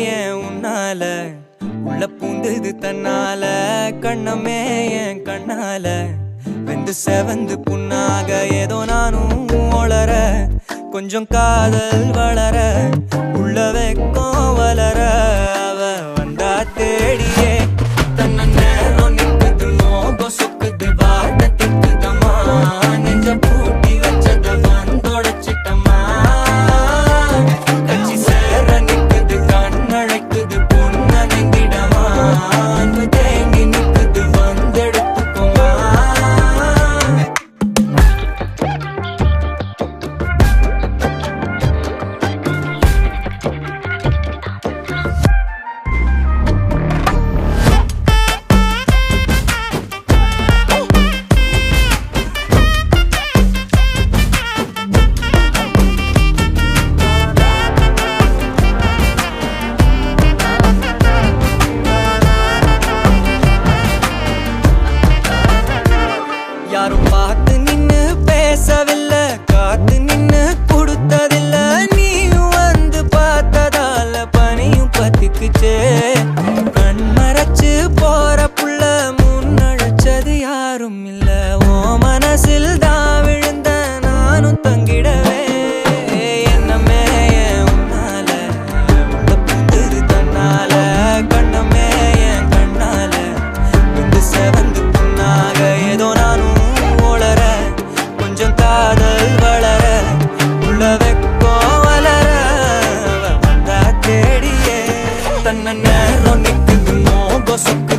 ஏன் உன்னால உள்ள பூந்தது தன்னால கண்ணமே என் கண்ணால வெந்து செவந்து புண்ணாக ஏதோ நானும் ஒளர கொஞ்சம் காதல் வளர உள்ள வெக்கம் வளர அவ வந்தா தேடியே தன்ன நேரம் நிக்குது மோகம் சொக்குது வார்த்தை திக்குதம்மா நெஞ்ச பூட்டி வச்சத வந்தொடச்சிட்டம்மா கட்சி சேர நிக்குது கண்ணழைக்குது பொண்ண நெங்கிடமா அன்பு தேங்கி நிக்குது வந்தெடுத்துக்குமா யாரும் பார்த்து நின்னு பேசவில்லை காத்து நின்னு கொடுத்ததில்லை நீயும் வந்து பார்த்ததால பனியும் பத்திக்குச்சே கண் மறைச்சு போற புள்ள முன்னழைச்சது யாரும் இல்ல ஓ மனசில் தான் விழுந்த நானும் தங்கிடவே என்னமே உன்னால உள்ள புந்தது தன்னால கண்ணமே என் கண்ணால வந்து செவந்து புண்ணாக ஏதோ நானும் கொஞ்சம் காதல் வளர உள்ள வெக்கம் வளர வந்தா தேடியே தன்ன நேரம் நிக்குது மோகம் சொக்கு